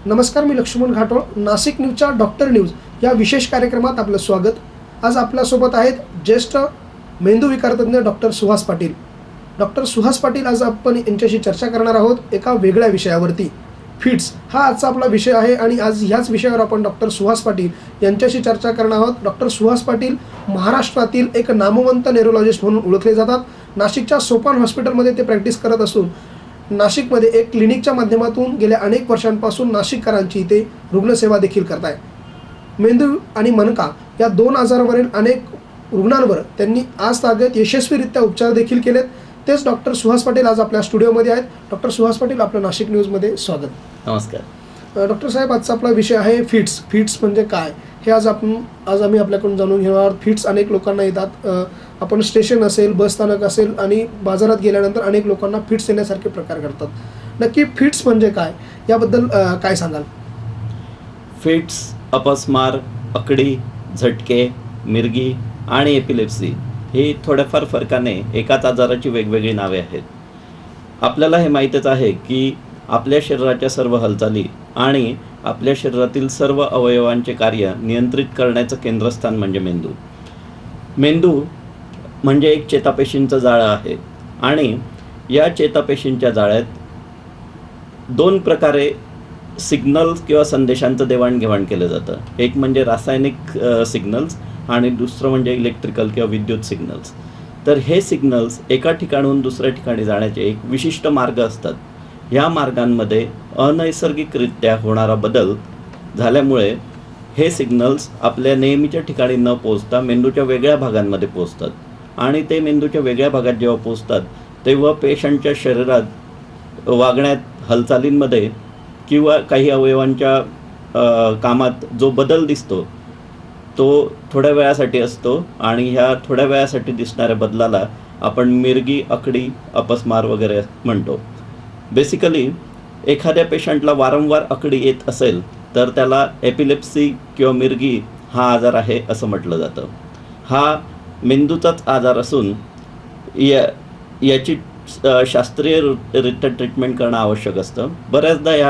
नमस्कार, मी लक्ष्मण घाटोळ. नाशिक न्यूजच्या doctor news या विशेष कार्यक्रमात आपलं स्वागत. आज आपल्यासोबत आहेत ज्येष्ठ मेंदूविकार तज्ज्ञ डॉक्टर सुहास पाटील. डॉक्टर सुहास पाटील, आज आपण यांच्याशी चर्चा करणार आहोत एका वेगळ्या विषयावरती. फिट्स हा आजचा आपला विषय आहे आणि आज ह्याच विषयावर आपण डॉक्टर सुहास पाटील यांच्याशी चर्चा करणार आहोत. डॉक्टर सुहास पाटील महाराष्ट्रातील एक नामवंत न्यूरोलॉजिस्ट म्हणून ओळखले जातात. नाशिकच्या सोपान हॉस्पिटलमध्ये ते प्रॅक्टिस करत असून नाशिकमध्ये एक क्लिनिकच्या माध्यमातून गेल्या अनेक वर्षांपासून नाशिककरांची ते रुग्णसेवा देखील करत आहे. मेंदू आणि मणका या दोन आजारावरील अनेक रुग्णांवर त्यांनी आज तागत यशस्वीरित्या उपचार देखील केलेत. तेच डॉक्टर सुहास पाटील आज आपल्या स्टुडिओमध्ये आहेत. डॉक्टर सुहास पाटील, आपलं नाशिक न्यूजमध्ये स्वागत. नमस्कार. डॉक्टर साहेब, आजचा आपला विषय आहे फिट्स. फिट्स म्हणजे काय हे आज आम्ही आपल्याकडून जाणून घेणार आहोत. फिट्स अनेक लोकांना येतात. आपण स्टेशन असेल, बस स्थानक असेल आणि बाजारात गेल्यानंतर अनेक लोकांना फिट्स येण्यासारखे प्रकार घडतात. नक्की फिट्स म्हणजे काय, याबद्दल काय सांगाल? फिट्स, अपस्मार, अकडी, झटके, मिरगी आणि एपिलेप्सी ही थोड्याफार फरकाने एकाच आजाराची वेगवेगळी नावे आहेत. आपल्याला हे माहीतच आहे की आपल्या शरीराच्या सर्व हालचाली आणि आपल्या शरीरातील सर्व अवयवांचे कार्य नियंत्रित करण्याचं केंद्रस्थान म्हणजे मेंदू. मेंदू म्हणजे एक चेतापेशींचं जाळं आहे आणि या चेतापेशींच्या जाळ्यात दोन प्रकारे सिग्नल्स किंवा संदेशांचं देवाणघेवाण केलं जातं. एक म्हणजे रासायनिक सिग्नल्स आणि दुसरं म्हणजे इलेक्ट्रिकल किंवा विद्युत सिग्नल्स. तर हे सिग्नल्स एका ठिकाणाहून दुसऱ्या ठिकाणी जाण्याचे एक विशिष्ट मार्ग असतात. ह्या मार्गांमध्ये अनैसर्गिकरित्या होणारा बदल झाल्यामुळे हे सिग्नल्स आपल्या नेहमीच्या ठिकाणी न पोहोचता मेंदूच्या वेगळ्या भागांमध्ये पोहोचतात आणि ते मेंदूच्या वेगळ्या भागात जेव्हा पोहोचतात तेव्हा पेशंटच्या शरीरात वागण्यात, हालचालींमध्ये किंवा काही अवयवांच्या कामात जो बदल दिसतो तो थोड्या वेळासाठी असतो आणि ह्या थोड्या वेळासाठी दिसणाऱ्या बदलाला आपण मिरगी, अकडी, अपस्मार वगैरे म्हणतो. बेसिकली एखाद्या पेशंटला वारंवार अकडी येत असेल तर त्याला एपिलेप्सी किंवा मिरगी हा आजार आहे असं म्हटलं जातं. हा मेंदूचाच आजार असून याची शास्त्रीयरित्या ट्रीटमेंट करणं आवश्यक असतं. बऱ्याचदा या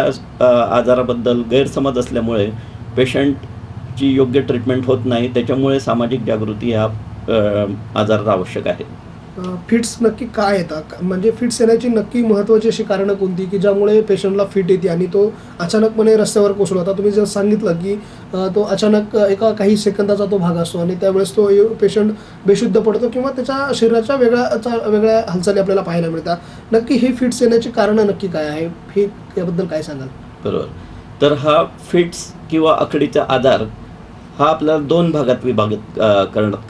आजाराबद्दल गैरसमज असल्यामुळे पेशंटची योग्य ट्रीटमेंट होत नाही. त्याच्यामुळे सामाजिक जागृती ह्या आजारात आवश्यक आहे. फिट्स नक्की काय येतात, म्हणजे फिट्स येण्याची नक्की महत्त्वाची अशी कारणं कोणती की ज्यामुळे पेशंटला फिट येते आणि तो अचानकपणे रस्त्यावर कोसळतो? आता तुम्ही जर सांगितलं की तो अचानक एका काही सेकंदाचा तो भाग असतो आणि त्यावेळेस तो पेशंट बेशुद्ध पडतो किंवा त्याच्या शरीराच्या वेगळ्या हालचाली आपल्याला पाहायला मिळतात. नक्की ही फिट्स येण्याची कारणं नक्की काय आहे, हे याबद्दल काय सांगाल? बरोबर. तर हा फिट्स किंवा अकडीचा आजार हा आपल्याला दोन भागात विभाजित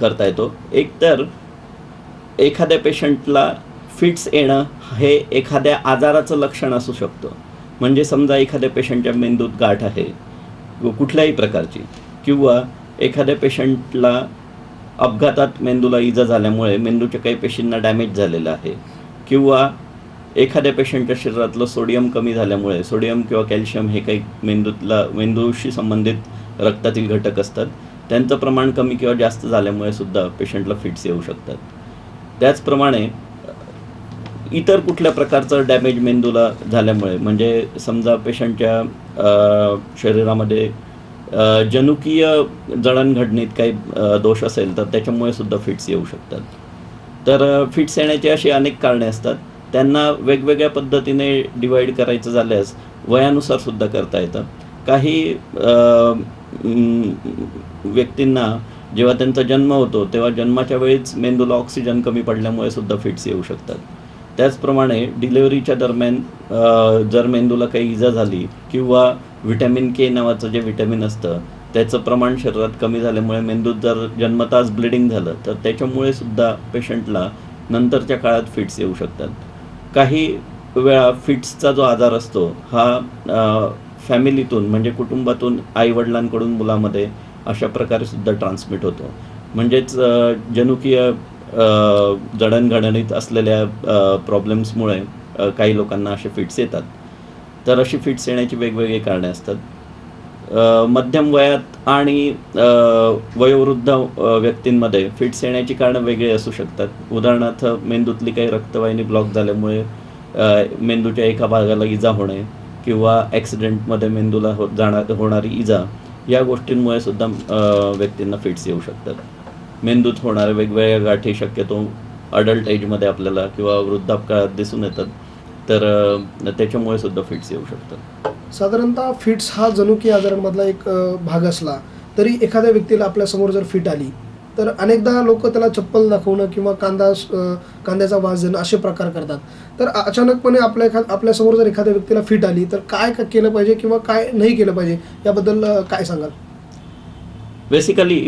करता येतो. एक तर एखाद्या पेशंटला फिट्स येणं हे एखाद्या आजाराचं लक्षण असू शकतं. म्हणजे समजा एखाद्या पेशंटच्या मेंदूत गाठ आहे कुठल्याही प्रकारची, किंवा एखाद्या पेशंटला अपघातात मेंदूला इजा झाल्यामुळे मेंदूच्या काही पेशींना डॅमेज झालेलं आहे, किंवा एखाद्या पेशंटच्या शरीरातलं सोडियम कमी झाल्यामुळे, सोडियम किंवा कॅल्शियम हे काही मेंदूशी संबंधित रक्तातील घटक असतात, त्यांचं प्रमाण कमी किंवा जास्त झाल्यामुळे सुद्धा पेशंटला फिट्स येऊ शकतात. त्याचप्रमाणे इतर कुठल्या प्रकारचं डॅमेज मेंदूला झाल्यामुळे, म्हणजे समजा पेशंटच्या शरीरामध्ये जनुकीय जडणघडणीत काही दोष असेल तर त्याच्यामुळे सुद्धा फिट्स येऊ शकतात. तर फिट्स येण्याची अशी अनेक कारणे असतात. त्यांना वेगवेगळ्या पद्धतीने डिवाईड करायचं झाल्यास वयानुसार सुद्धा करता येतं. काही व्यक्तींना जेव्हा त्यांचा जन्म होतो तेव्हा जन्माच्या वेळीच मेंदूला ऑक्सिजन कमी पडल्यामुळे सुद्धा फिट्स येऊ शकतात. त्याचप्रमाणे डिलेव्हरीच्या दरम्यान जर मेंदूला काही इजा झाली किंवा व्हिटॅमिन के नावाचं जे व्हिटॅमिन असतं त्याचं प्रमाण शरीरात कमी झाल्यामुळे मेंदूत जर जन्मताच ब्लिडिंग झालं तर त्याच्यामुळे सुद्धा पेशंटला नंतरच्या काळात फिट्स येऊ शकतात. काही वेळा फिट्सचा जो आजार असतो हा फॅमिलीतून म्हणजे कुटुंबातून आईवडिलांकडून मुलामध्ये अशा प्रकारे सुद्धा ट्रान्समिट होतो. म्हणजेच जनुकीय जडणघडणीत असलेल्या प्रॉब्लेम्समुळे काही लोकांना असे फिट्स येतात. तर अशी फिट्स येण्याची वेगवेगळी कारणे असतात. मध्यम वयात आणि वयोवृद्ध व्यक्तींमध्ये फिट्स येण्याची कारणं वेगळी असू शकतात. उदाहरणार्थ मेंदूतली काही रक्तवाहिनी ब्लॉक झाल्यामुळे मेंदूच्या एका भागाला इजा होणे किंवा ॲक्सिडेंटमध्ये मेंदूला होणारी इजा, या गोष्टींमुळे सुद्धा व्यक्तींना फिट्स येऊ शकतात. मेंदूत होणाऱ्या वेगवेगळ्या गाठी शक्यतो अडल्ट एजमध्ये आपल्याला किंवा वृद्धापकाळात दिसून येतात, तर त्याच्यामुळे सुद्धा फिट्स येऊ शकतात. साधारणतः फिट्स हा जनुकीय आजारांमधला एक भाग असला तरी एखाद्या व्यक्तीला आपल्यासमोर जर फिट आली तर अनेकदा लोक त्याला चप्पल दाखवणं किंवा कांद्याचा वास देणं असे प्रकार करतात. तर अचानकपणे आपल्यासमोर जर एखाद्या व्यक्तीला फिट आली तर काय केलं पाहिजे किंवा काय नाही केलं पाहिजे याबद्दल काय सांगाल? बेसिकली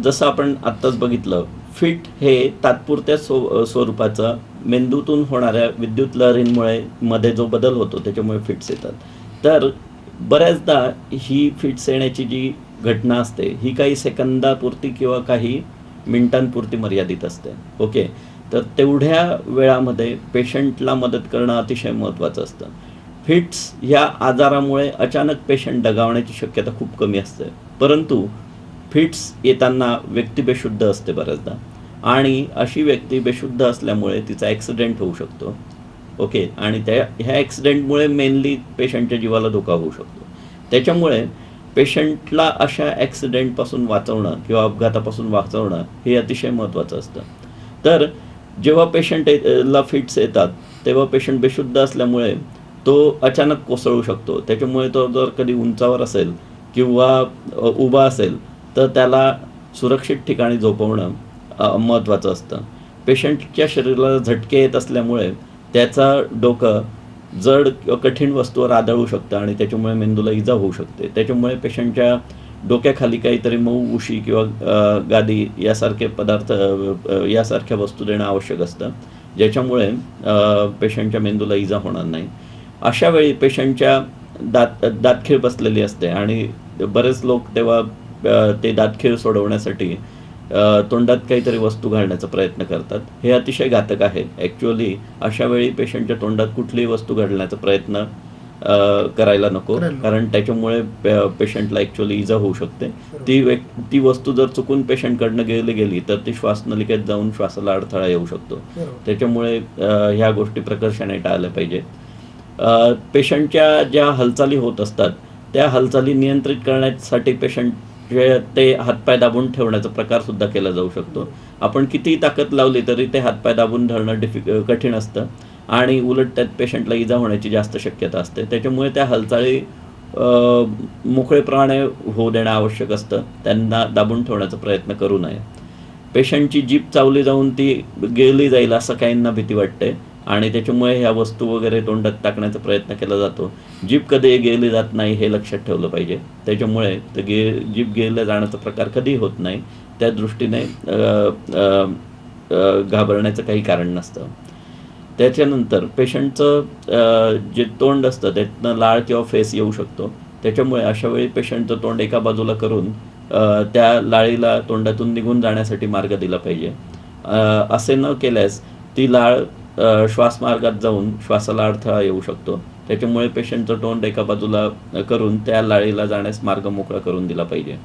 जसं आपण आत्ताच बघितलं, फिट हे तात्पुरत्या स्वरूपाचा मेंदूतून होणाऱ्या विद्युत लहरींमुळे मध्ये जो बदल होतो त्याच्यामुळे फिट्स येतात. तर बऱ्याचदा ही फिट्स येण्याची जी घटना असते ही काही सेकंदापुरती किंवा काही मिनिटांपुरती मर्यादित असते. ओके, तर तेवढ्या वेळामध्ये पेशंटला मदत करणं अतिशय महत्त्वाचं असतं. फिट्स ह्या आजारामुळे अचानक पेशंट दगावण्याची शक्यता खूप कमी असते, परंतु फिट्स येताना व्यक्ती बेशुद्ध असते बऱ्याचदा, आणि अशी व्यक्ती बेशुद्ध असल्यामुळे तिचा ॲक्सिडेंट होऊ शकतो. ओके, आणि ह्या ॲक्सिडेंटमुळे मेनली पेशंटच्या जीवाला धोका होऊ शकतो. त्याच्यामुळे पेशंटला अशा ॲक्सिडेंटपासून वाचवणं किंवा अपघातापासून वाचवणं हे अतिशय महत्त्वाचं असतं. तर जेव्हा पेशंटला फिट्स येतात तेव्हा पेशंट बेशुद्ध असल्यामुळे तो अचानक कोसळू शकतो. त्याच्यामुळे तो जर कधी उंचावर असेल किंवा उभा असेल तर त्याला सुरक्षित ठिकाणी झोपवणं महत्त्वाचं असतं. पेशंटच्या शरीराला झटके येत असल्यामुळे त्याचा डोकं जड किंवा कठीण वस्तूवर आदळू शकतं आणि त्याच्यामुळे मेंदूला इजा होऊ शकते. त्याच्यामुळे पेशंटच्या डोक्याखाली काहीतरी मऊ उशी किंवा गादी यासारखे पदार्थ यासारख्या वस्तू देणं आवश्यक असतं, ज्याच्यामुळे पेशंटच्या मेंदूला इजा होणार नाही. अशा वेळी पेशंटच्या दातखीळ बसलेली असते आणि बरेच लोक तेव्हा ते दातखीळ सोडवण्यासाठी तोंडात काहीतरी वस्तू घालण्याचा प्रयत्न करतात. हे अतिशय घातक आहे. ॲक्च्युअली अशा वेळी पेशंटच्या तोंडात कुठलीही वस्तू घालण्याचा प्रयत्न करायला नको, कारण त्याच्यामुळे पेशंटला ॲक्च्युअली इजा होऊ शकते. ती वस्तू जर चुकून पेशंटकडनं गेली तर ती श्वासनलिकेत जाऊन श्वासाला अडथळा येऊ शकतो. त्याच्यामुळे ह्या गोष्टी प्रकर्षाने टाळल्या पाहिजेत. पेशंटच्या ज्या हालचाली होत असतात त्या हालचाली नियंत्रित करण्यासाठी पेशंट ते हातपाय दाबून ठेवण्याचा प्रकार सुद्धा केला जाऊ शकतो. आपण कितीही ताकद लावली तरी ते हातपाय दाबून धरणं कठीण असतं आणि उलट त्यात पेशंटला इजा होण्याची जास्त शक्यता असते. त्याच्यामुळे त्या हालचाली मोकळेपणाने होऊ देणं आवश्यक असतं. त्यांना दाबून ठेवण्याचा प्रयत्न करू नये. पेशंटची जीभ चावली जाऊन ती गिळली जाईल असं काहींना भीती वाटते आणि त्याच्यामुळे ह्या वस्तू वगैरे तोंडात टाकण्याचा प्रयत्न केला जातो. जीभ कधी गिळली जात नाही हे लक्षात ठेवलं पाहिजे. त्याच्यामुळे जीभ गिळल्या जाण्याचा प्रकार कधीही होत नाही. त्या दृष्टीने घाबरण्याचं काही कारण नसतं. त्याच्यानंतर पेशंटचं जे तोंड असतं त्यातनं लाळ किंवा फेस येऊ शकतो. त्याच्यामुळे अशा वेळी पेशंटचं तोंड एका बाजूला करून त्या लाळीला तोंडातून निघून जाण्यासाठी मार्ग दिला पाहिजे. असे न केल्यास ती लाळ श्वासमार्गात जाऊन श्वासाला अडथळा येऊ शकतो. त्याच्यामुळे पेशंटचं तोंड एका बाजूला करून त्या लाळीला जाण्यास मार्ग मोकळा करून दिला पाहिजे.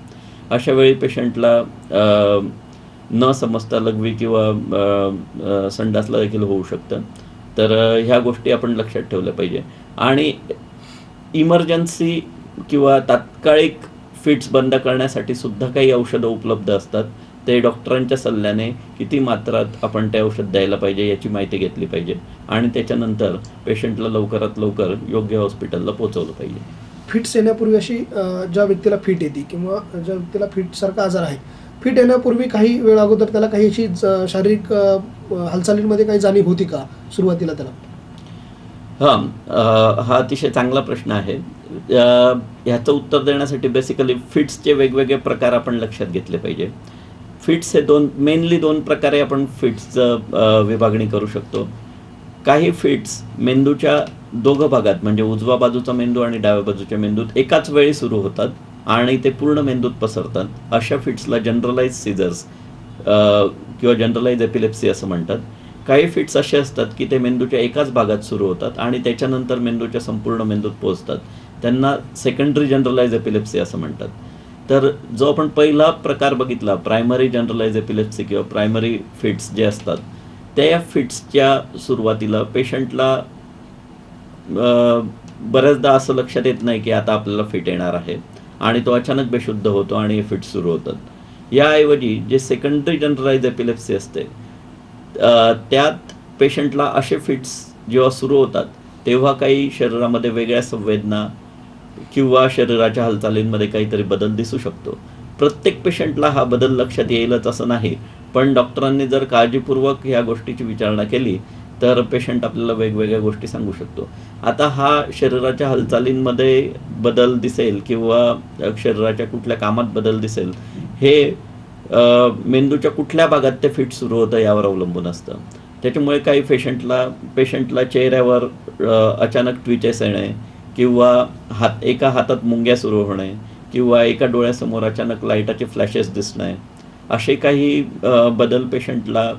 अशा वेळी पेशंटला न समजता लघवी किंवा संडासला देखील होऊ शकतं. तर ह्या गोष्टी आपण लक्षात ठेवल्या पाहिजे. आणि इमर्जन्सी किंवा तात्कालिक फिट्स बंद करण्यासाठी सुद्धा काही औषधं उपलब्ध असतात. ते डॉक्टरांच्या सल्ल्याने किती मात्रात आपण ते औषध द्यायला पाहिजे याची माहिती घेतली पाहिजे आणि त्याच्यानंतर पेशंटला लवकरात लवकर योग्य हॉस्पिटलला पोहोचवलं पाहिजे. फिट्स येण्यापूर्वी अशी ज्या व्यक्तीला फिट येते किंवा ज्या व्यक्तीला फिटसारखा आजार आहे, फिट येण्यापूर्वी काही वेळ अगोदर त्याला काही अशी शारीरिक हालचालींमध्ये काही जाणीव होती का सुरुवातीला त्याला? हा अतिशय चांगला प्रश्न आहे. ह्याचं उत्तर देण्यासाठी बेसिकली फिट्सचे वेगवेगळे प्रकार आपण लक्षात घेतले पाहिजे. फिट्स हे मेनली दोन प्रकारे आपण फिट्सचं विभागणी करू शकतो. काही फिट्स मेंदूच्या दोघं भागात म्हणजे उजव्या बाजूचा मेंदू आणि डाव्या बाजूच्या मेंदूत एकाच वेळी सुरू होतात आणि ते पूर्ण मेंदूत पसरतात. अशा फिट्सला जनरलाइज सीझर्स किंवा जनरलाइज एपिलेप्सी असं म्हणतात. काही फिट्स असे असतात की ते मेंदूच्या एकाच भागात सुरू होतात आणि त्याच्यानंतर मेंदूच्या संपूर्ण मेंदूत पोहोचतात. त्यांना सेकंडरी जनरलाइज एपिलेप्सी असं म्हणतात. तर जो आपण पहिला प्रकार बघितला प्रायमरी जनरलाइज एपिलेप्सी किंवा प्रायमरी फिट्स जे असतात त्या फिट्सच्या सुरुवातीला पेशंटला बऱ्याचदा असं लक्षात येत नाही की आता आपल्याला फिट येणार आहे आणि तो अचानक बेशुद्ध होतो आणि फिट सुरू होतात. याऐवजी जे सेकंडरी जनरलाइज एपिलेप्सी असते त्यात पेशंटला असे फिट्स जेव्हा सुरू होतात तेव्हा काही शरीरामध्ये वेगळ्या संवेदना किंवा शरीराच्या हालचालींमध्ये काहीतरी बदल दिसू शकतो. प्रत्येक पेशंटला हा बदल लक्षात येईलच असं नाही, पण डॉक्टरांनी जर काळजीपूर्वक ह्या गोष्टीची विचारणा केली तर पेशंट आपल्याला वेगवेगळ्या गोष्टी सांगू शकतो. आता हा शरीराच्या हालचालींमध्ये बदल दिसेल किंवा शरीराच्या कुठल्या कामात बदल दिसेल हे मेंदूच्या कुठल्या भागात ते फिट सुरू होतं यावर अवलंबून असतं. त्याच्यामुळे काही पेशंटला चेहऱ्यावर अचानक ट्विचेस येणे किंवा एका हातात मुंग्या सुरू होणे किंवा एका डोळ्यासमोर अचानक लाईटाचे फ्लॅशेस दिसणे असे काही बदल पेशंटला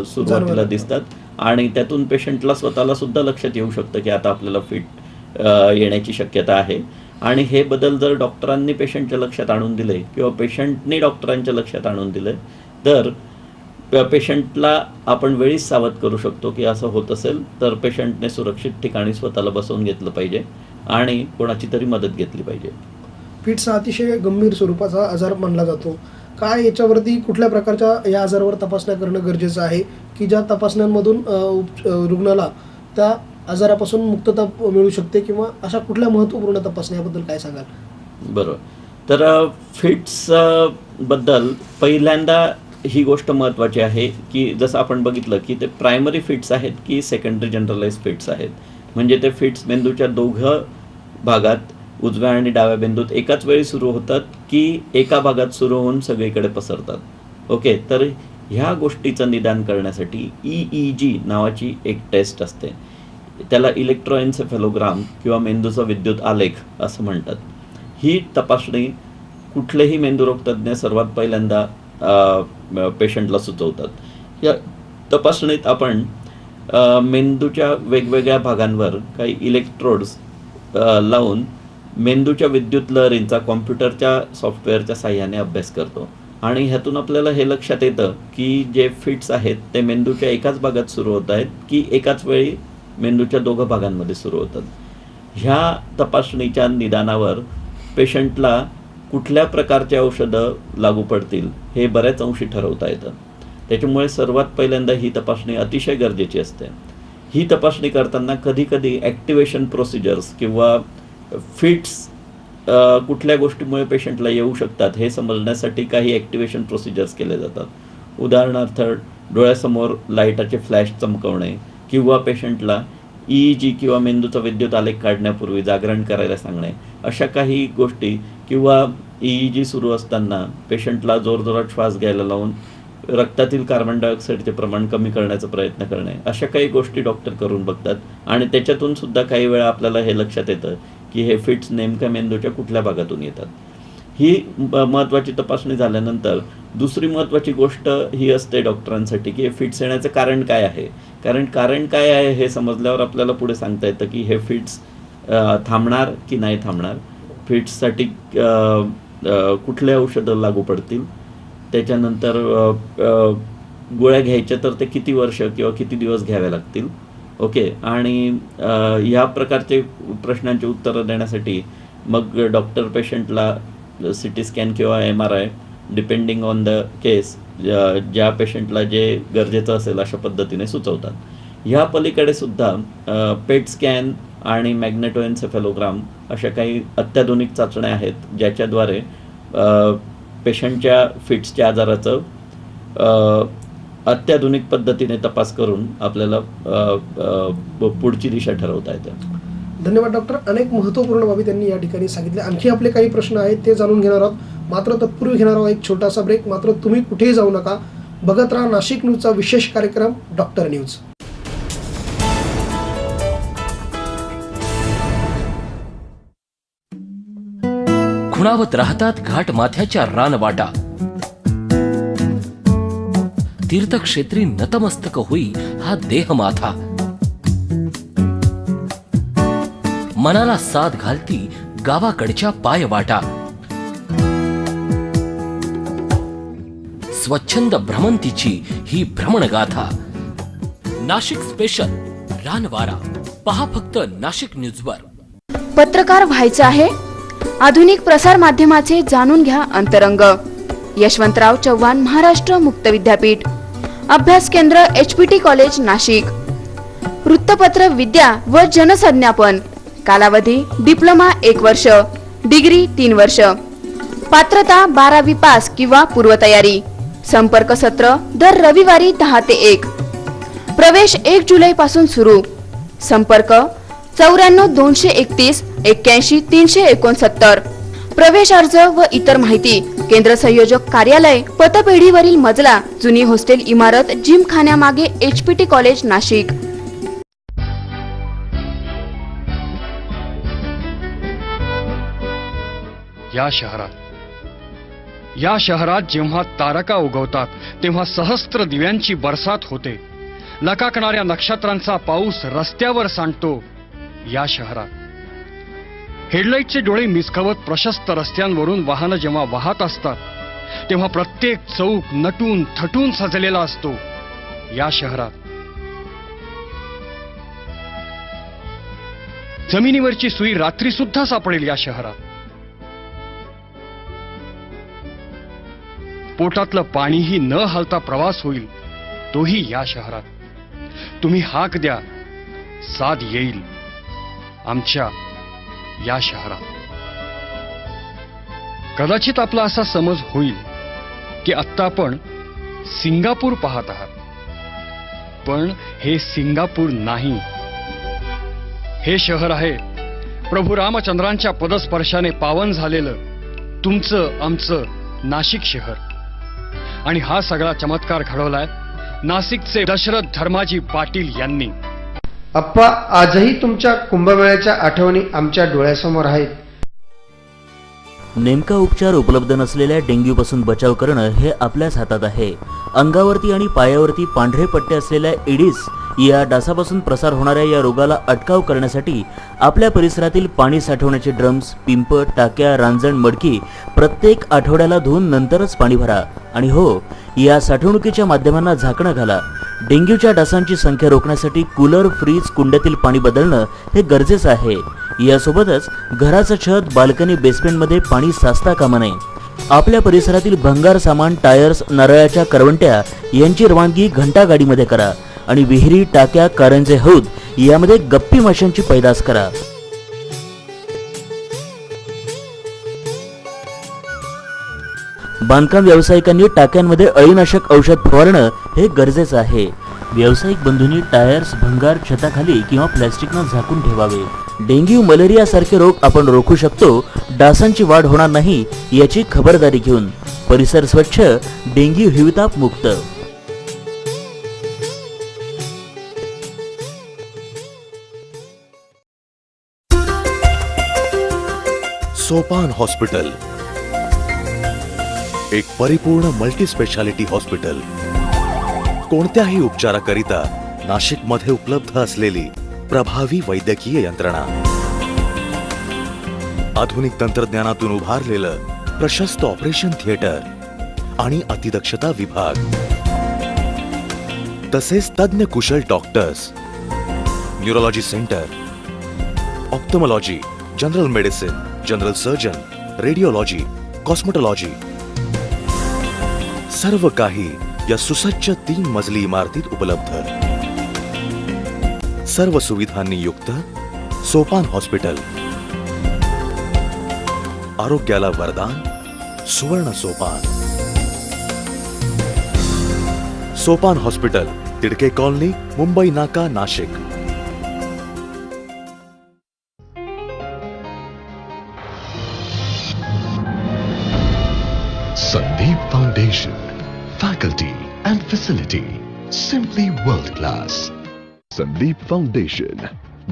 सुरुवातीला दिसतात आणि त्यातून पेशंटला स्वतःला सुद्धा लक्षात येऊ शकतं की आता आपल्याला फिट येण्याची शक्यता आहे. आणि हे बदल जर डॉक्टरांनी पेशंटच्या लक्षात आणून दिले किंवा पेशंटनी डॉक्टरांच्या लक्षात आणून दिले तर पेशंटला आपण वेळीच सावध करू शकतो की असं होत असेल तर पेशंटने सुरक्षित ठिकाणी स्वतःला बसवून घेतलं पाहिजे आणि कोणाची तरी मदत घेतली पाहिजे. फिट्स हा अतिशय गंभीर स्वरूपाचा आजार मानला जातो. काय याच्यावरती कुठल्या प्रकारच्या या आजारावर तपासण्या करणं गरजेचं आहे की ज्या तपासण्यांमधून रुग्णाला त्या आजारापासून मुक्तता मिळू शकते किंवा अशा कुठल्या महत्त्वपूर्ण तपासण्याबद्दल काय सांगाल? बरोबर. तर फिट्स बद्दल पहिल्यांदा ही गोष्ट महत्त्वाची आहे की जसं आपण बघितलं की ते प्रायमरी फिट्स आहेत की सेकंडरी जनरलाइज फिट्स आहेत. म्हणजे ते फिट्स मेंदूच्या दोघं भागात उजव्या आणि डाव्या बिंदूत एकाच वेळी सुरू होतात की एका भागात सुरू होऊन सगळीकडे पसरतात. ओके, तर ह्या गोष्टीचं निदान करण्यासाठी EEG नावाची एक टेस्ट असते. त्याला इलेक्ट्रोएन्सेफेलोग्राम किंवा मेंदूचा विद्युत आलेख असं म्हणतात. ही तपासणी कुठलेही मेंदूरोग तज्ज्ञ सर्वात पहिल्यांदा पेशंटला सुचवतात. या तपासणीत आपण मेंदूच्या वेगवेगळ्या भागांवर काही इलेक्ट्रोड्स लावून मेंदूच्या विद्युत लहरींचा कॉम्प्युटरच्या सॉफ्टवेअरच्या साहाय्याने अभ्यास करतो आणि ह्यातून आपल्याला हे लक्षात येतं की जे फिट्स आहेत ते मेंदूच्या एकाच भागात सुरू होत आहेत की एकाच वेळी मेंदूच्या दोघं भागांमध्ये सुरू होतात. ह्या तपासणीच्या निदानावर पेशंटला कुठल्या प्रकारचे औषधं लागू पडतील हे बऱ्याच अंशी ठरवता येतं. त्याच्यामुळे सर्वात पहिल्यांदा ही तपासणी अतिशय गरजेची असते. ही तपासणी करताना कधीकधी ॲक्टिवेशन प्रोसिजर्स किंवा फिट्स कुठल्या गोष्टीमुळे पेशंटला येऊ शकतात हे समजण्यासाठी काही ॲक्टिवेशन प्रोसिजर्स केले जातात. उदाहरणार्थ डोळ्यासमोर लाईटाचे फ्लॅश चमकवणे किंवा पेशंटला EEG किंवा मेंदूचा विद्युत आलेख काढण्यापूर्वी जागरण करायला सांगणे अशा काही गोष्टी किंवा EEG सुरू असताना पेशंटला जोरजोरात श्वास घ्यायला लावून रक्तातील कार्बन डायऑक्साईडचे प्रमाण कमी करण्याचा प्रयत्न करणे अशा काही गोष्टी डॉक्टर करून बघतात आणि त्याच्यातून सुद्धा काही वेळा आपल्याला हे लक्षात येतं की हे फिट्स नेमक्या मेंदूच्या कुठल्या भागातून येतात. ही महत्त्वाची तपासणी झाल्यानंतर दुसरी महत्त्वाची गोष्ट ही असते डॉक्टरांसाठी की हे फिट्स येण्याचं कारण काय आहे. कारण काय आहे हे समजल्यावर आपल्याला पुढे सांगता येतं की हे फिट्स थांबणार की नाही थांबणार, फिट्ससाठी कुठले औषधं लागू पडतील, त्याच्यानंतर गोळ्या घ्यायच्या तर ते किती वर्ष किंवा किती दिवस घ्याव्या लागतील. ओके, आणि ह्या प्रकारचे प्रश्नांची उत्तरं देण्यासाठी मग डॉक्टर पेशंटला CT स्कॅन किंवा MRI डिपेंडिंग ऑन द केस ज्या पेशंटला जे गरजेचं असेल अशा पद्धतीने सुचवतात. ह्या पलीकडे सुद्धा पेट स्कॅन आणि मॅग्नेटोएन्सेफेलोग्राम अशा काही अत्याधुनिक चाचण्या आहेत ज्याच्याद्वारे पेशंटच्या फिट्सच्या आजाराचं अत्याधुनिक पद्धतीने तपास करून आपल्याला पुढची दिशा ठरवता येते. धन्यवाद डॉक्टर. अनेक महत्त्वपूर्ण बाबी त्यांनी या ठिकाणी सांगितल्या. आणखी आपले काही प्रश्न आहेत ते जाणून घेणार आहोत, मात्र तत्पूर्वी घेणार आहोत एक छोटासा ब्रेक. मात्र तुम्ही कुठेही जाऊ नका, बघत राहा नाशिक न्यूजचा विशेष कार्यक्रम डॉक्टर न्यूज. खुणावत राहतात घाटमाथ्याच्या रानवाटा, तीर्थक्षेत्री नतमस्तक होई हा देह माथा. मनाला साथ घालती गावाकडच्या पायवाटा. स्वच्छंद भ्रमंतीची ही भ्रमणगाथा. नाशिक स्पेशल रानवारा पहा फक्त नाशिक न्यूजवर. पत्रकार व्हायचं आहे? आधुनिक प्रसार माध्यमाचे जाणून घ्या अंतरंग. यशवंतराव चव्हाण महाराष्ट्र मुक्त विद्यापीठ, अभ्यास केंद्र HPT कॉलेज नाशिक. वृत्तपत्र विद्या व जनसंज्ञापन, कालावधी डिप्लोमा 1 वर्ष, डिग्री 3 वर्ष. पात्रता 12वी पास किंवा पूर्वतयारी. संपर्क सत्र दर रविवारी 10 ते 1. प्रवेश 1 जुलै पासून सुरू. संपर्क 94 231 81 369. प्रवेश अर्ज व इतर माहिती केंद्र संयोजक कार्यालय, पतपेढीवरील मजला, जुनी हॉस्टेल इमारत, जिमखान्यामागे, HPT कॉलेज नाशिक. या शहरात जेव्हा तारका उगवतात तेव्हा सहस्त्र दिव्यांची बरसात होते. लकाकणाऱ्या नक्षत्रांचा पाऊस रस्त्यावर सांडतो. या शहरात हेडलाईटचे डोळे मिसकवत प्रशस्त रस्त्यांवरून वाहनं जेव्हा वाहत असतात तेव्हा प्रत्येक चौक नटून थटून सजलेला असतो. या शहरात जमिनीवरची सुई रात्री सुद्धा सापडेल. या शहरात पोटातलं पाणीही न हलता प्रवास होईल, तोही या शहरात. तुम्ही हाक द्या, साथ येईल आमच्या या शहरात. कदाचित आपला असा समज होईल की आत्ता आपण सिंगापूर पाहत आहात, पण हे सिंगापूर नाही. हे शहर आहे प्रभू रामचंद्रांच्या पदस्पर्शाने पावन झालेलं तुमचं आमचं नाशिक शहर. आणि हा सगळा चमत्कार घडवलाय नाशिकचे दशरथ धर्माजी पाटील यांनी. अप्पा, आजही तुमच्या कुंभमेळ्याच्या आठवणी आमच्या डोळ्यासमोर आहेत. नेमका उपचार उपलब्ध नसलेल्या डेंग्यूपासून बचाव करणं हे आपल्याच हातात आहे. अंगावरती आणि पायावरती पांढरे पट्टे असलेल्या एडिस या डासापासून प्रसार होणाऱ्या या रोगाला अटकाव करण्यासाठी आपल्या परिसरातील पाणी साठवण्याचे ड्रम्स, पिंप, टाक्या, रांजण, मडकी प्रत्येक आठवड्याला धुवून नंतरच पाणी भरा. आणि हो, या साठवणुकीच्या माध्यमांना झाकणं घाला. डेंग्यूच्या डासांची संख्या रोखण्यासाठी कूलर, फ्रीज, कुंड्यातील पाणी बदलणं हे गरजेचं आहे. यासोबतच घराचं छत, बाल्कनी, बेसमेंटमध्ये पाणी साचता कामा नये. आपल्या परिसरातील भंगार सामान, टायर्स, नारळाच्या करवंट्या यांची रवानगी घंटागाडीमध्ये करा आणि विहिरी, टाक्या, कारंजे, हौद यामध्ये गप्पी माशांची पैदास करा. बांधकाम व्यावसायिकांनी टाक्यांमध्ये अळीनाशक औषध फवारणं हे गरजेचं आहे. व्यावसायिक बंधूंनी टायर्स, भंगार छताखाली किंवा प्लॅस्टिकनं झाकून ठेवावे. डेंग्यू, मलेरिया सारखे रोग आपण रोखू शकतो, डासांची वाढ होणार नाही याची खबरदारी घेऊन. परिसर स्वच्छ, डेंग्यू हिवताप मुक्त. सोपान हॉस्पिटल, एक परिपूर्ण मल्टी स्पेशालिटी हॉस्पिटल. कोणत्याही उपचाराकरिता नाशिकमध्ये उपलब्ध असलेली प्रभावी वैद्यकीय यंत्रणा, आधुनिक तंत्रज्ञानातून उभारलेलं प्रशस्त ऑपरेशन थिएटर आणि अतिदक्षता विभाग, तसेच तज्ञ कुशल doctors, neurology centre, ophthalmology, general medicine, general surgeon, radiology, cosmetology, सर्व काही या सुसज्ज 3 मजली इमारतीत उपलब्ध. सर्व सुविधांनी युक्त सोपान हॉस्पिटल. आरोग्याला वरदान, सुवर्ण सोपान. सोपान हॉस्पिटल, तिडके कॉलनी, मुंबई नाका, Nashik. Sandeep Foundation, faculty and facility simply world class. Sandeep Foundation,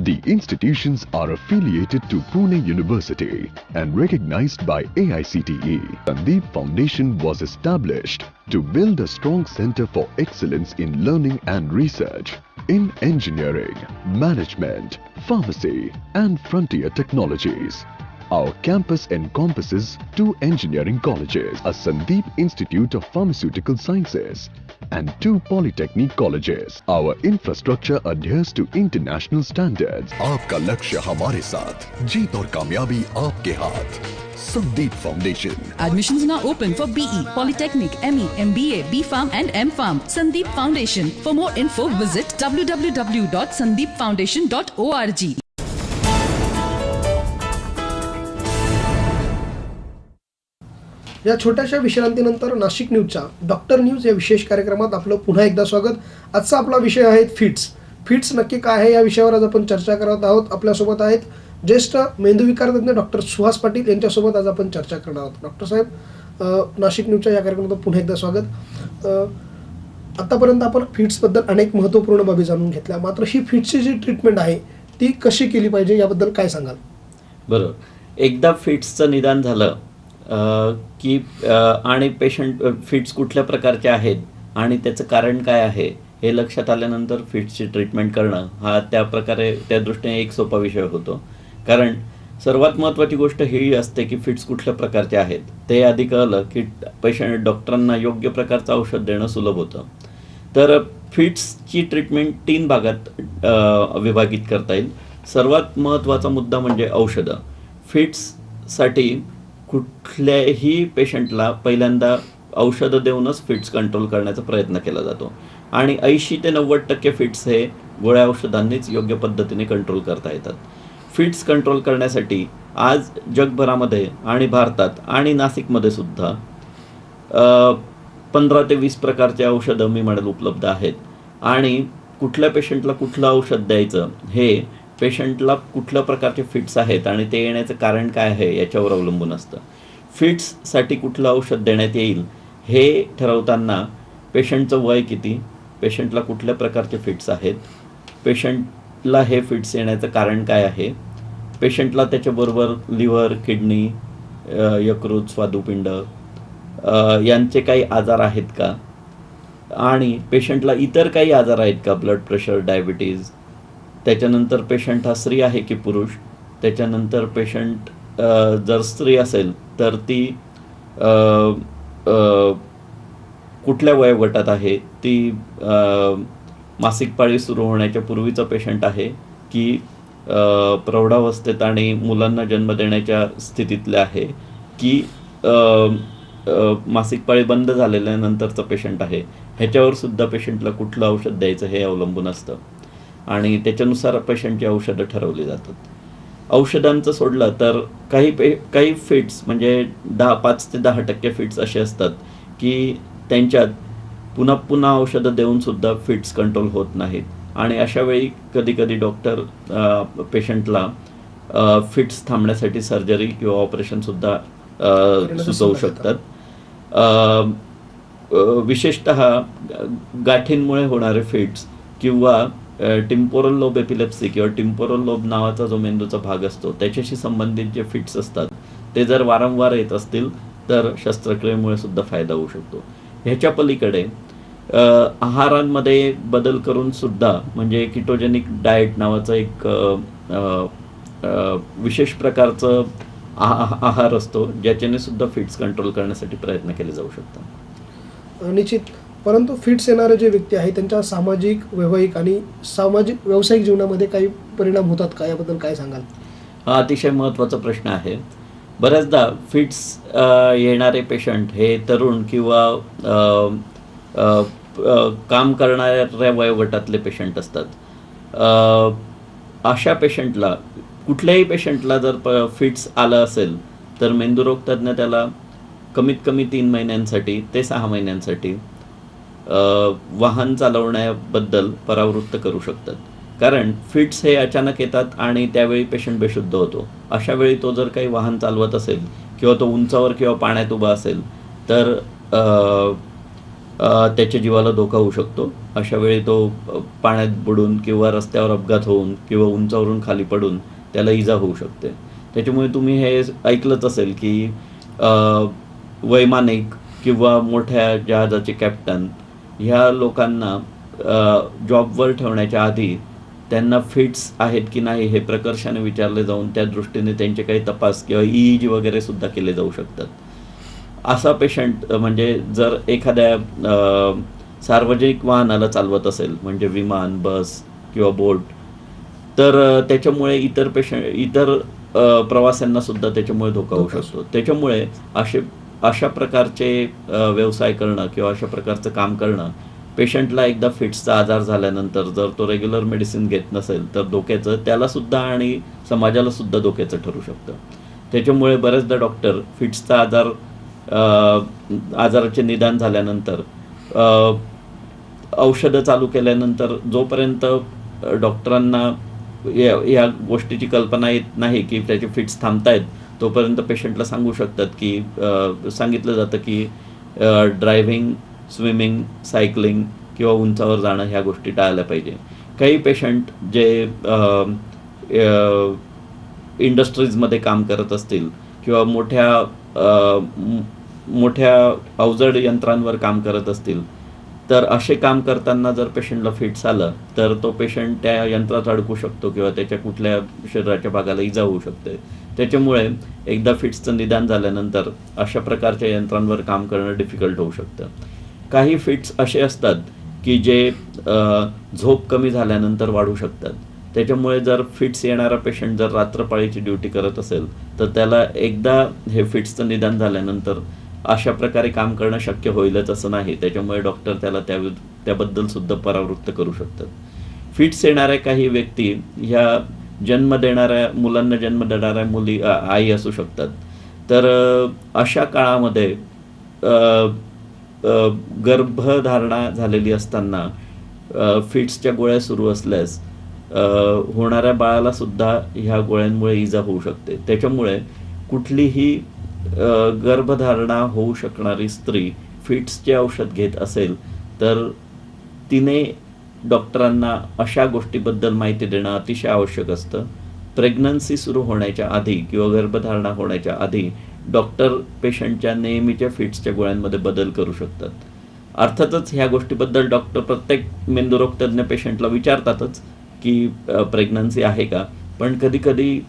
the institutions are affiliated to Pune University and recognized by AICTE. Sandeep Foundation was established to build a strong center for excellence in learning and research in engineering, management, pharmacy and frontier technologies. Our campus encompasses 2 engineering colleges, a Sandeep Institute of Pharmaceutical Sciences, and 2 polytechnic colleges. Our infrastructure adheres to international standards. आपका लक्ष्य हमारे साथ, जीत और कामयाबी आपके हाथ। Sandeep foundation. Admissions now open for BE, Polytechnic, ME, MBA, B.Pharm and M.Pharm. Sandeep Foundation. For more info, visit www.sandeepfoundation.org. या छोट्याशा विश्रांतीनंतर नाशिक न्यूजच्या डॉक्टर न्यूज या विशेष कार्यक्रमात आपलं पुन्हा एकदा स्वागत. आजचा आपला विषय आहे फिट्स. फिट्स नक्की काय आहे या विषयावर आज आपण चर्चा करत आहोत. आपल्यासोबत आहेत ज्येष्ठ मेंदूविकार तज्ञ डॉक्टर सुहास पाटील यांच्यासोबत आज आपण चर्चा करणार आहोत. डॉक्टर साहेब, नाशिक न्यूजच्या या कार्यक्रमात पुन्हा एकदा स्वागत. आतापर्यंत आपण फिट्सबद्दल अनेक महत्त्वपूर्ण बाबी जाणून घेतल्या, मात्र ही फिट्सची जी ट्रीटमेंट आहे ती कशी केली पाहिजे याबद्दल काय सांगाल? बरोबर. एकदा फिट्सचं निदान झालं की आणि पेशंट फिट्स कुठल्या प्रकारचे आहेत आणि त्याचं कारण काय आहे हे लक्षात आल्यानंतर फिट्सची ट्रीटमेंट करणं हा त्या प्रकारे त्या दृष्टीने एक सोपा विषय होतो. कारण सर्वात महत्त्वाची गोष्ट ही असते की फिट्स कुठल्या प्रकारचे आहेत ते आधी कळलं की पेशंट डॉक्टरांना योग्य प्रकारचं औषध देणं सुलभ होतं. तर फिट्सची ट्रीटमेंट 3 भागात विभाजित करता येईल. सर्वात महत्त्वाचा मुद्दा म्हणजे औषधं. फिट्ससाठी कुठल्याही पेशंटला पहिल्यांदा औषधं देऊनच फिट्स कंट्रोल करण्याचा प्रयत्न केला जातो आणि 80 ते 90% फिट्स हे गोळ्या औषधांनीच योग्य पद्धतीने कंट्रोल करता येतात. फिट्स कंट्रोल करण्यासाठी आज जगभरामध्ये आणि भारतात आणि नाशिकमध्ये सुद्धा 15 ते 20 प्रकारचे औषधं मी म्हणेल उपलब्ध आहेत आणि कुठल्या पेशंटला कुठलं औषध द्यायचं हे पेशंटला कुठल्या प्रकारचे फिट्स आहेत आणि ते येण्याचं कारण काय आहे याच्यावर अवलंबून असतं. फिट्ससाठी कुठलं औषध देण्यात येईल हे ठरवताना पेशंटचं वय किती, पेशंटला कुठल्या प्रकारचे फिट्स आहेत, पेशंटला हे फिट्स येण्याचं कारण काय आहे, पेशंटला त्याच्याबरोबर लिव्हर, किडनी, यकृत, स्वादुपिंड यांचे काही आजार आहेत का आणि पेशंटला इतर काही आजार आहेत का, ब्लड प्रेशर, डायबिटीज, त्याच्यानंतर पेशंट हा स्त्री आहे की पुरुष, त्याच्यानंतर पेशंट जर स्त्री असेल तर ती कुठल्या वयोगटात आहे, ती मासिक पाळी सुरू होण्याच्या पूर्वीचं पेशंट आहे की प्रौढावस्थेत आणि मुलांना जन्म देण्याच्या स्थितीतले आहे की मासिक पाळी बंद झालेल्यानंतरचं पेशंट आहे. ह्याच्यावर सुद्धा पेशंटला कुठलं औषध द्यायचं हे अवलंबून असतं आणि त्याच्यानुसार पेशंटची औषधं ठरवली जातात. औषधांचं सोडलं तर काही फिट्स म्हणजे 5 ते 10% फिट्स असे असतात की त्यांच्यात पुन्हा पुन्हा औषधं देऊनसुद्धा फिट्स कंट्रोल होत नाहीत आणि अशावेळी कधीकधी डॉक्टर पेशंटला फिट्स थांबण्यासाठी सर्जरी किंवा ऑपरेशनसुद्धा सुचवू शकतात. विशेषतः गाठींमुळे होणारे फिट्स किंवा टिम्पोरल लोब एपिलेप्सी किंवा टिम्पोरल लोब नावाचा जो मेंदूचा भाग असतो त्याच्याशी संबंधित जे फिट्स असतात ते जर वारंवार येत असतील तर शस्त्रक्रियेमुळे सुद्धा फायदा होऊ शकतो. ह्याच्या पलीकडे आहारांमध्ये बदल करून सुद्धा म्हणजे किटोजेनिक डाएट नावाचं एक विशेष प्रकारचं आहार असतो ज्याच्याने सुद्धा फिट्स कंट्रोल करण्यासाठी प्रयत्न केले जाऊ शकतात. निश्चित. परंतु फिट्स येणारे जे व्यक्ती आहेत त्यांच्या सामाजिक, वैवाहिक आणि व्यावसायिक जीवनामध्ये काही परिणाम होतात का, याबद्दल काय सांगाल? हा अतिशय महत्त्वाचा प्रश्न आहे. बऱ्याचदा फिट्स येणारे पेशंट हे तरुण किंवा काम करणाऱ्या वयोगटातले पेशंट असतात. अशा पेशंटला कुठल्याही पेशंटला जर फिट्स आलं असेल तर मेंदूरोग तज्ज्ञ त्याला कमीत कमी 3 महिन्यांसाठी ते 6 महिन्यांसाठी वाहन चालवण्याबद्दल परावृत्त करू शकतात. कारण फिट्स हे अचानक येतात आणि त्यावेळी पेशंट बेशुद्ध होतो. अशा वेळी तो जर काही वाहन चालवत असेल किंवा तो उंचावर किंवा पाण्यात उभा असेल तर त्याच्या जीवाला धोका होऊ शकतो. अशा वेळी तो पाण्यात बुडून किंवा रस्त्यावर अपघात होऊन किंवा उंचावरून खाली पडून त्याला इजा होऊ शकते. त्याच्यामुळे तुम्ही हे ऐकलंच असेल की वैमानिक किंवा मोठ्या जहाजाचे कॅप्टन ह्या लोकांना जॉबवर ठेवण्याच्या आधी त्यांना फिट्स आहेत की नाही हे प्रकर्षाने विचारले जाऊन त्या दृष्टीने त्यांचे काही तपास किंवा EEG वगैरे सुद्धा केले जाऊ शकतात. असा पेशंट म्हणजे जर एखाद्या सार्वजनिक वाहनाला चालवत असेल म्हणजे विमान, बस किंवा बोट, तर त्याच्यामुळे इतर प्रवाशांना सुद्धा त्याच्यामुळे धोका होऊ शकतो. त्याच्यामुळे अशा प्रकारचे व्यवसाय करणं किंवा अशा प्रकारचं काम करणं पेशंटला एकदा फिट्सचा आजार झाल्यानंतर जर तो रेग्युलर मेडिसिन घेत नसेल तर धोक्याचं त्यालासुद्धा आणि समाजालासुद्धा धोक्याचं ठरू शकतं. त्याच्यामुळे बरेचदा डॉक्टर फिट्सचा आजाराचे निदान झाल्यानंतर औषधं चालू केल्यानंतर जोपर्यंत डॉक्टरांना या गोष्टीची कल्पना येत नाही की त्याचे फिट्स थांबतायत तोपर्यंत पेशंटला सांगितलं जातं की ड्रायव्हिंग, स्विमिंग, सायकलिंग किंवा उंचावर जाणं ह्या गोष्टी टाळल्या पाहिजे. काही पेशंट जे इंडस्ट्रीजमध्ये काम करत असतील किंवा मोठ्या अवजड यंत्रांवर काम करत असतील तर असे काम करताना जर पेशंटला फिट्स आलं तर तो पेशंट त्या यंत्रात अडकू शकतो किंवा त्याच्या कुठल्या शरीराच्या भागाला इजा होऊ शकते. त्याच्यामुळे एकदा फिट्सचं निदान झाल्यानंतर अशा प्रकारच्या यंत्रांवर काम करणं डिफिकल्ट होऊ शकतं. काही फिट्स असे असतात की जे झोप कमी झाल्यानंतर वाढू शकतात. त्याच्यामुळे जर फिट्स येणारा पेशंट जर रात्रपाळीची ड्युटी करत असेल तर त्याला एकदा हे फिट्सचं निदान झाल्यानंतर अशा प्रकारे काम करणं शक्य होईलच असं नाही. त्याच्यामुळे डॉक्टर त्याला त्याबद्दल सुद्धा परावृत्त करू शकतात. फिट्स येणाऱ्या काही व्यक्ती ह्या मुलांना जन्म देणाऱ्या आई असू शकतात. तर अशा काळामध्ये गर्भधारणा झालेली असताना फिट्सच्या गोळ्या सुरू असल्यास होणाऱ्या बाळाला सुद्धा ह्या गोळ्यांमुळे इजा होऊ शकते. त्याच्यामुळे कुठलीही गर्भधारणा होऊ शकणारी स्त्री फिट्सचे औषध घेत असेल तर तिने डॉक्टरांना अशा गोष्टीबद्दल माहिती देणं अतिशय आवश्यक असतं. प्रेग्नन्सी सुरू होण्याच्या आधी किंवा गर्भधारणा होण्याच्या आधी डॉक्टर पेशंटच्या नेहमीच्या फिट्सच्या गोळ्यांमध्ये बदल करू शकतात. अर्थातच ह्या गोष्टीबद्दल डॉक्टर प्रत्येक मेंदुरोग तज्ज्ञ पेशंटला विचारतातच की प्रेग्नन्सी आहे का, पण कधीकधी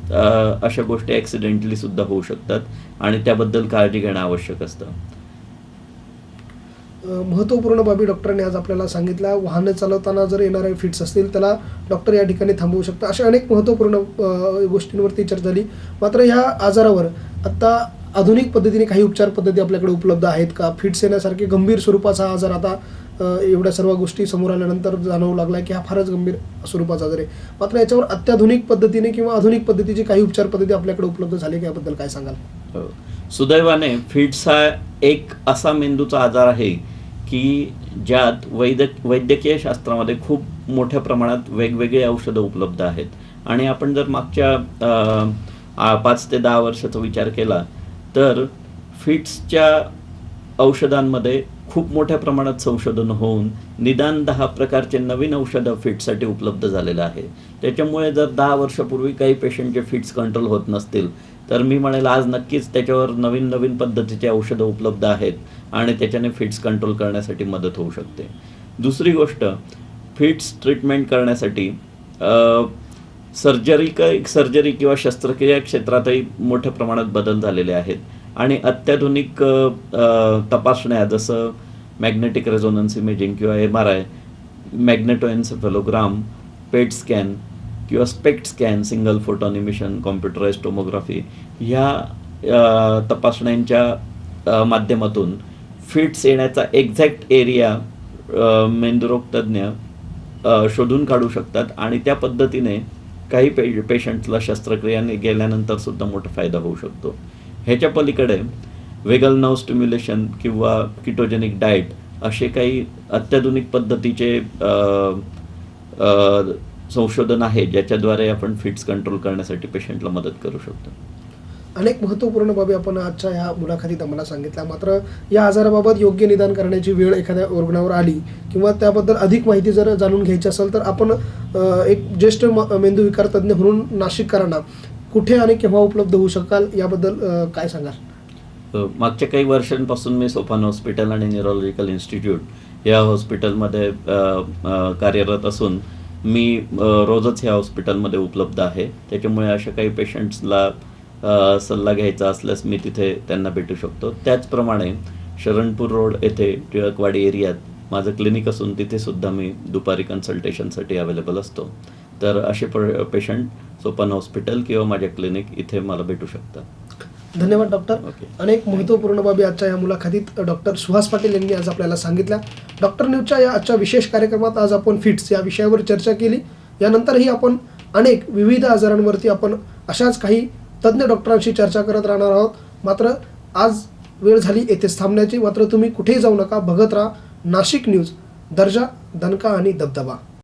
अशा गोष्टी ॲक्सिडेंटली सुद्धा होऊ शकतात आणि त्याबद्दल काळजी घेणं आवश्यक असतं. महत्त्वपूर्ण बाबी डॉक्टरांनी आज आपल्याला सांगितल्या. वाहनं चालवताना जर येणारे फिट्स असतील त्याला डॉक्टर या ठिकाणी थांबवू शकतात. अशा अनेक महत्त्वपूर्ण गोष्टींवरती चर्चा झाली. मात्र ह्या आजारावर आत्ता आधुनिक पद्धतीने काही उपचार पद्धती आपल्याकडे उपलब्ध आहेत का? फिट्स येण्यासारखे गंभीर स्वरूपाचा हा आजार आता एवढ्या सर्व गोष्टी समोर आल्यानंतर जाणवू लागला की हा फारच गंभीर स्वरूपाचा आजार आहे. मात्र याच्यावर अत्याधुनिक पद्धतीने किंवा आधुनिक पद्धतीची काही उपचार पद्धती आपल्याकडे उपलब्ध झाली का, याबद्दल काय सांगाल? सुदैवाने फिट्स हा एक असा मेंदूचा आजार आहे की ज्यात वैद्यकीय शास्त्रामध्ये खूप मोठ्या प्रमाणात वेगवेगळी औषधं उपलब्ध आहेत. आणि आपण जर मागच्या 5 ते 10 वर्षाचा विचार केला तर फिट्सच्या औषधांमध्ये खूप मोठ्या प्रमाणात संशोधन होऊन निदान 10 प्रकारचे नवीन औषधं फिट्ससाठी उपलब्ध झालेलं आहे. त्याच्यामुळे जर 10 वर्षापूर्वी काही पेशंटचे फिट्स कंट्रोल होत नसतील तर मी म्हणेल आज नक्कीच त्याच्यावर नवीन पद्धतीचे औषधं उपलब्ध आहेत आणि त्याच्याने फिट्स कंट्रोल करण्यासाठी मदत होऊ शकते. दुसरी गोष्ट, फिट्स ट्रीटमेंट करण्यासाठी सर्जरी किंवा शस्त्रक्रिया क्षेत्रातही मोठ्या प्रमाणात बदल झालेले आहेत आणि अत्याधुनिक तपासण्या जसं मॅग्नेटिक रेझोनन्स इमेजिंग किंवा MRI, मॅग्नेटोएन्सेफेलोग्राम, पेट स्कॅन किंवा SPECT scan, single photon emission, computerised tomography ह्या तपासण्यांच्या माध्यमातून फिट्स येण्याचा एक्झॅक्ट एरिया मेंदुरोग तज्ज्ञ शोधून काढू शकतात आणि त्या पद्धतीने काही पेशंट्सला शस्त्रक्रिया गेल्यानंतर सुद्धा मोठा फायदा होऊ शकतो. ह्याच्या पलीकडे वेगल नर्व स्टिम्युलेशन किंवा किटोजेनिक डाएट असे काही अत्याधुनिक पद्धतीचे संशोधन आहे ज्याच्याद्वारे आपण फिट्स कंट्रोल करण्यासाठी पेशंटला मदत करू शकतो. अनेक महत्त्वपूर्ण बाबी आपण आजच्या ह्या मुलाखतीत आम्हाला सांगितल्या. मात्र या आजाराबाबत योग्य निदान करण्याची वेळ एखाद्या रुग्णावर आली किंवा त्याबद्दल अधिक माहिती जर जाणून घ्यायची असेल तर आपण एक ज्येष्ठ मेंदूविकार तज्ज्ञ म्हणून नाशिककरांना कुठे आणि केव्हा उपलब्ध होऊ शकाल, याबद्दल काय सांगाल? मागच्या काही वर्षांपासून मी सोपान हॉस्पिटल आणि न्यूरोलॉजिकल इन्स्टिट्यूट या हॉस्पिटलमध्ये कार्यरत असून मी रोजच ह्या हॉस्पिटलमध्ये उपलब्ध आहे. त्याच्यामुळे अशा काही पेशंट्सला सल्ला घ्यायचा असल्यास मी तिथे त्यांना भेटू शकतो. त्याचप्रमाणे शरणपूर रोड येथे टिळकवाडी एरियात माझं क्लिनिक असून तिथे सुद्धा मी दुपारी कन्सल्टेशनसाठी अवेलेबल असतो. तर असे पेशंट सोपान हॉस्पिटल किंवा माझ्या क्लिनिक इथे मला भेटू शकतात. धन्यवाद डॉक्टर. ओके. अनेक महत्त्वपूर्ण बाबी आजच्या या मुलाखतीत डॉक्टर सुहास पाटील यांनी आज आपल्याला सांगितल्या. डॉक्टर न्यूजच्या या आजच्या विशेष कार्यक्रमात आज आपण फिट्स या विषयावर चर्चा केली. यानंतरही आपण अनेक विविध आजारांवरती आपण अशाच काही तज्ज्ञ डॉक्टरांशी चर्चा करत राहणार आहोत. मात्र आज वेळ झाली येथेच थांबण्याची. मात्र तुम्ही कुठेही जाऊ नका, बघत राहा नाशिक न्यूज, दर्जा, दणका आणि दबदबा.